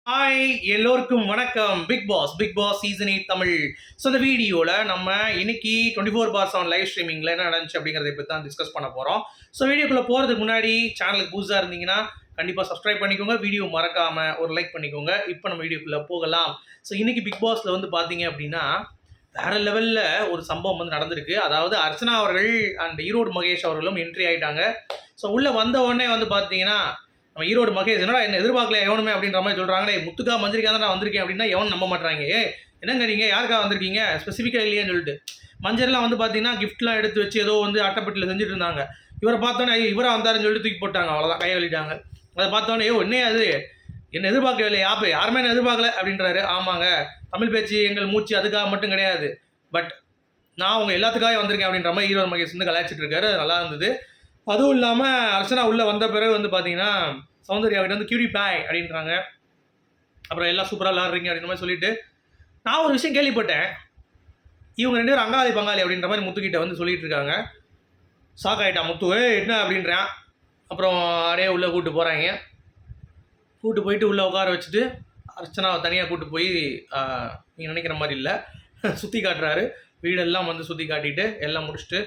Hi எல்லோருக்கும் வணக்கம். Big boss season 8 Tamil. So இந்த வீடியோவில் நம்ம இன்னைக்கு 24/7 லைவ் ஸ்ட்ரீமிங்கில் என்ன நடந்துச்சு அப்படிங்கிறத பற்றி தான் டிஸ்கஸ் பண்ண போகிறோம். ஸோ வீடியோக்குள்ளே போகிறதுக்கு முன்னாடி சேனலுக்கு புதுசாக இருந்தீங்கன்னா கண்டிப்பாக சப்ஸ்கிரைப் பண்ணிக்கோங்க. வீடியோ மறக்காமல் ஒரு லைக் பண்ணிக்கோங்க. இப்போ நம்ம வீடியோக்குள்ளே போகலாம். ஸோ இன்னைக்கு பிக் பாஸில் வந்து பார்த்தீங்க அப்படின்னா வேற லெவலில் ஒரு சம்பவம் வந்து நடந்திருக்கு. அதாவது அர்ச்சனா அவர்கள் அண்ட் ஈரோடு மகேஷ் அவர்களும் என்ட்ரி ஆகிட்டாங்க. ஸோ உள்ளே வந்த உடனே வந்து பார்த்தீங்கன்னா நம்ம ஈரோடு மகேஷ் என்னடா என்ன எதிர்பார்க்கல எவனுமே அப்படின்ற மாதிரி சொல்கிறாங்களே, முத்துக்கா மந்திரிக்கா தான் நான் வந்திருக்கேன் அப்படின்னா எவன் நம்ப மாட்டாங்க. என்னங்க நீங்கள் யாருக்கா வந்திருக்கீங்க ஸ்பெசிஃபிக்காக இல்லையான்னு சொல்லிட்டு மஞ்சள்லாம் வந்து பார்த்தீங்கன்னா கிஃப்ட்லாம் எடுத்து வச்சு ஏதோ வந்து அட்டைப்பட்டியில் செஞ்சுட்டு இருந்தாங்க. இவரை பார்த்தோன்னே இவராக வந்தாருன்னு சொல்லிட்டு தூக்கி போட்டாங்க. அவ்வளோதான், கையை வெளியிட்டாங்க. அதை பார்த்தோன்னே என்ன அது என்ன எதிர்பார்க்கவே இல்லை, யாருமே என்ன எதிர்பார்க்கல அப்படின்றாரு. ஆமாங்க, தமிழ் பேச்சு எங்கள் மூச்சு அதுக்காக மட்டும் கிடையாது, பட் நான் அவங்க எல்லாத்துக்காக வந்திருக்கேன் அப்படின்ற மாதிரி ஈரோடு மகேஷ் வந்து கலாய்ச்சிட்டு இருக்காரு. நல்லா இருந்தது. அதுவும் இல்லாமல் அர்ச்சனா உள்ளே வந்த பிறகு வந்து பார்த்தீங்கன்னா சௌந்தர்யா கிட்ட வந்து கியூடி பாய் அப்படின்றாங்க. அப்புறம் எல்லாம் சூப்பராக விளாட்றீங்க அப்படின்ற மாதிரி சொல்லிட்டு நான் ஒரு விஷயம் கேள்விப்பட்டேன். இவங்க 2 பேரும் அங்காளி பங்காளி அப்படின்ற மாதிரி முத்துக்கிட்ட வந்து சொல்லிட்டு இருக்காங்க. ஷாக் ஆகிட்டான் முத்து. என்ன அப்படின்றான். அப்புறம் அப்படியே உள்ளே கூப்பிட்டு போகிறாங்க. கூப்பிட்டு போயிட்டு உள்ளே உட்கார வச்சுட்டு அர்ச்சனாவை தனியாக கூப்பிட்டு போய் நீங்கள் நினைக்கிற மாதிரி இல்லை சுற்றி காட்டுறாரு. வீடெல்லாம் வந்து சுற்றி காட்டிட்டு எல்லாம் முடிச்சுட்டு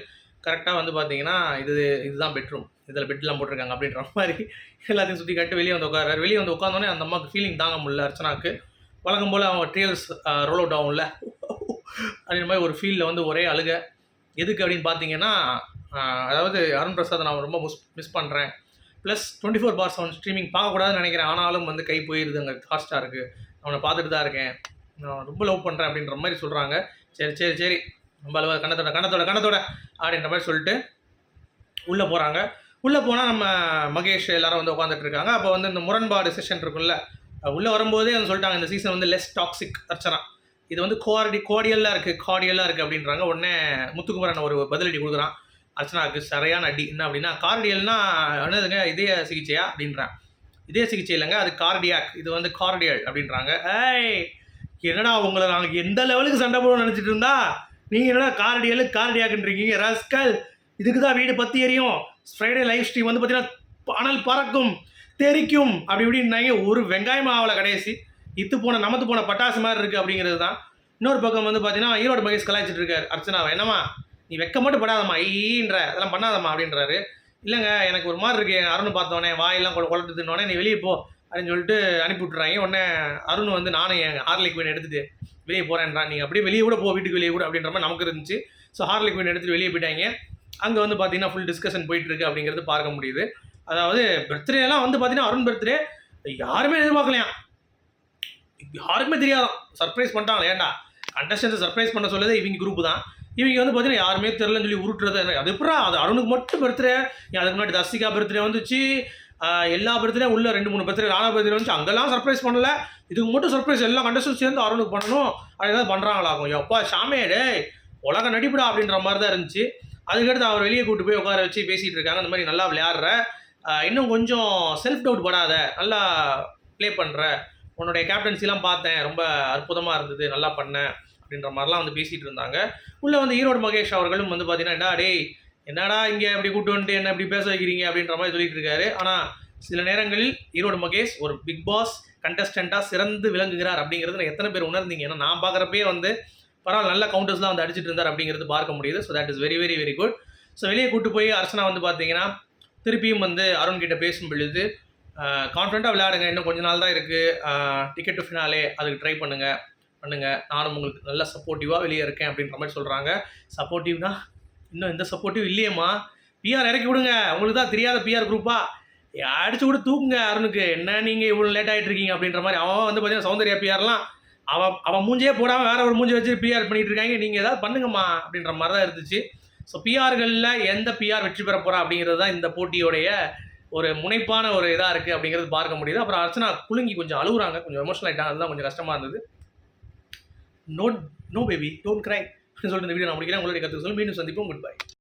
கரெக்டாக வந்து பார்த்தீங்கன்னா இதுதான் பெட்ரூம், இதில் பெட்லாம் போட்டிருக்காங்க அப்படின்ற மாதிரி எல்லாத்தையும் சுற்றி காட்டு வெளியே வந்து உட்காராரு. வெளியே வந்து உட்காந்தோடனே அந்த அம்மாவுக்கு ஃபீலிங் தாங்க முடியல. அர்ச்சனாக்கு வழக்கம் போல் அவங்க ட்ரியல்ஸ் ரோல் அவுட் ஆகும்ல அப்படின்ற மாதிரி ஒரு ஃபீலில் வந்து ஒரே அழுக. எதுக்கு அப்படின்னு பார்த்தீங்கன்னா அதாவது அருண் பிரசாத் நான் ரொம்ப மிஸ் பண்ணுறேன். ப்ளஸ் 24/7 ஸ்ட்ரீமிங் பார்க்கக்கூடாதுன்னு நினைக்கிறேன். ஆனாலும் வந்து கை போயிடுது அங்கே ஹாட்ஸ்டாருக்கு. அவனை பார்த்துட்டு தான் இருக்கேன், நான் ரொம்ப லவ் பண்ணுறேன் அப்படின்ற மாதிரி சொல்கிறாங்க. சரி ரொம்ப அளவு கணத்தோட அப்படின்ற மாதிரி சொல்லிட்டு உள்ளே போகிறாங்க. உள்ளே போனால் நம்ம மகேஷ் எல்லாரும் வந்து உட்காந்துட்டு இருக்காங்க. அப்போ வந்து இந்த முரண்பாடு செஷன் இருக்குல்ல, உள்ளே வரும்போதே வந்து சொல்லிட்டாங்க இந்த சீசன் வந்து லெஸ் டாக்ஸிக் அர்ச்சனா, இது வந்து கார்டியலாக இருக்குது அப்படின்றாங்க. உடனே முத்துக்குமரன் ஒரு பதிலடி கொடுக்குறான் அர்ச்சனாவுக்கு. சரியான அடி. என்ன அப்படின்னா கார்டியல்னா என்னதுங்க, இதய சிகிச்சையா அப்படின்றான். இதய சிகிச்சை இல்லைங்க, அது கார்டியாக், இது வந்து கார்டியல் அப்படின்றாங்க. என்னடா உங்களை நாங்கள் எந்த லெவலுக்கு சண்டை போடணும்னு நினச்சிட்டு இருந்தா நீங்கள் என்னடா கார்டியாக்குன்றீங்க ரஸ்கல். இதுக்கு தான் வீடு பற்றி எரியும். ஃப்ரைடே லைவ் ஸ்ட்ரீம் வந்து பார்த்தீங்கன்னா அனல் பறக்கும் தெரிக்கும் அப்படி இப்படின்னாங்க. ஒரு வெங்காயம் ஆகலை கடைசி. நமத்து போன பட்டாசு மாதிரி இருக்குது அப்படிங்கிறது தான். இன்னொரு பக்கம் வந்து பார்த்தீங்கன்னா ஈரோடு மகேஷ் கலாய்ச்சிட்டு இருக்காரு அர்ச்சனாவை. என்னம்மா நீ வெக்க மட்டும் படாதம்மா, ஈன்ற அதெல்லாம் பண்ணாதம்மா அப்படின்றாரு. இல்லைங்க எனக்கு ஒரு மாதிரி இருக்குது, அருண் பார்த்தோன்னே வாயெல்லாம் குழட்டுதுன்னொடனே நீ வெளியே போ அப்படின்னு சொல்லிட்டு அனுப்பி விட்டுறாங்க. உடனே அருண் வந்து நானும் என் ஹார்லிக் வீன் எடுத்துகிட்டு வெளியே போகிறேன்றான். நீங்கள் அப்படியே வெளியே கூட போ, வீட்டுக்கு வெளியே கூட அப்படின்ற மாதிரி நமக்கு இருந்துச்சு. ஸோ ஹார்லிக் வீன் எடுத்துகிட்டு வெளியே போயிட்டாங்க. அங்கே வந்து பார்த்தீங்கன்னா ஃபுல் டிஸ்கஷன் போயிட்டுருக்கு அப்படிங்கிறது பார்க்க முடியுது. அதாவது பர்த்டேலாம் வந்து பார்த்தீங்கன்னா அருண் பர்த்டே யாருமே எதிர்பார்க்கலையாம், யாருக்குமே தெரியாதான். சர்ப்ரைஸ் பண்ணிட்டாங்களே. ஏன்டா கண்டஸ்டன்ஸை சர்ப்ரைஸ் பண்ண சொல்லுது இவங்க குரூப் தான். இவங்க வந்து பார்த்தீங்கன்னா யாருமே தெரிலன்னு சொல்லி உருட்டுறது. அது எப்படா அது அருணுக்கு மட்டும் பர்த்டே. அதுக்கு முன்னாடி தர்சிகா பர்த்டே வந்துச்சு, எல்லா பர்த்டே உள்ள 2-3 பர்த்டே ராணா பர்த்டே வந்துச்சு, அங்கெல்லாம் சர்ப்ரைஸ் பண்ணல. இதுக்கு மட்டும் சர்ப்ரைஸ் எல்லா கண்டஸ்டன்ஸ் சேர்ந்து அருணுக்கு பண்ணணும் அப்படிதான் பண்ணுறாங்களாகும். எப்பா ஷாமே டே உலக நடிப்புடா அப்படின்ற மாதிரி தான் இருந்துச்சு. அதுக்கடுத்து அவர் வெளியே கூப்பிட்டு போய் உட்கார வச்சு பேசிகிட்டு இருக்காங்க. அந்த மாதிரி நல்லா விளையாடுற, இன்னும் கொஞ்சம் செல்ஃப் டவுட் படாத, நல்லா ப்ளே பண்ணுற, உன்னுடைய கேப்டன்சிலாம் பார்த்தேன் ரொம்ப அற்புதமாக இருந்தது, நல்லா பண்ணேன் அப்படின்ற மாதிரிலாம் வந்து பேசிகிட்டு இருந்தாங்க. உள்ளே வந்து ஈரோடு மகேஷ் அவர்களும் வந்து பார்த்தீங்கன்னா டேய் என்னடா இங்கே அப்படி கூப்பிட்டு வந்துட்டு என்ன இப்படி பேச வைக்கிறீங்க அப்படின்ற மாதிரி சொல்லிட்டு இருக்காரு. ஆனால் சில நேரங்களில் ஈரோடு மகேஷ் ஒரு பிக் பாஸ் கண்டஸ்டண்ட்டாக சிறந்து விளங்குகிறார் அப்படிங்கிறது எத்தனை பேர் உணர்ந்தீங்க? ஏன்னா நான் பார்க்குறப்பே வந்து பரவாயில்ல நல்ல கவுண்டர்ஸ்லாம் வந்து அடிச்சுட்டு இருந்தார் அப்படிங்கிறது பார்க்க முடியுது. So that is very very very good. So வெளியே கூப்பிட்டு போய் அர்ச்சனா வந்து பார்த்தீங்கன்னா திருப்பியும் வந்து அருண் கிட்ட பேசும் பொழுது கான்ஃபிடண்ட்டாக விளையாடுங்க, இன்னும் கொஞ்ச நாள் தான் இருக்குது, டிக்கெட் டு ஃபினாலே அதுக்கு ட்ரை பண்ணுங்கள், நானும் உங்களுக்கு நல்ல சப்போர்ட்டிவாக வெளியே இருக்கேன் அப்படின்ற மாதிரி சொல்கிறாங்க. சப்போர்ட்டிவ்னா இன்னும் எந்த சப்போர்ட்டிவ் இல்லையேம்மா, பிஆர் இறக்கி விடுங்க, உங்களுக்கு தான் தெரியாத பிஆர் குரூப்பா அடிச்சு கூட தூக்குங்க அருணுக்கு, என்ன நீங்கள் இவ்வளோ லேட் ஆகிட்டு இருக்கீங்க அப்படின்ற மாதிரி. அவன் வந்து பார்த்தீங்கன்னா சௌந்தர்யா பிஆர்லாம் அவன் மூஞ்சியே போடாமல் வேற ஒரு மூஞ்சி வச்சு பிஆர் பண்ணிட்டு இருக்காங்க. நீங்கள் ஏதாவது பண்ணுங்கம்மா அப்படின்ற மாதிரி தான் இருந்துச்சு. ஸோ பிஆர்களில் எந்த பிஆர் வெற்றி பெற போகிறா அப்படிங்கிறது தான் இந்த போட்டியோடைய ஒரு முனைப்பான ஒரு இதாக இருக்குது அப்படிங்கிறது பார்க்க முடியுது. அப்புறம் அர்ச்சனா குலுங்கி கொஞ்சம் அழுகுறாங்க, கொஞ்சம் எமோஷனல் ஆகிட்டாங்க. அதுதான் கொஞ்சம் கஷ்டமாக இருந்தது. நோ பேபி டோன்ட் கிரை அப்படின்னு சொல்லிட்டு இந்த வீடியோ நான் முடிக்கிறேன். உங்களுடைய கருத்து சொல்லி மீண்டும் சந்திப்போம். Good bye.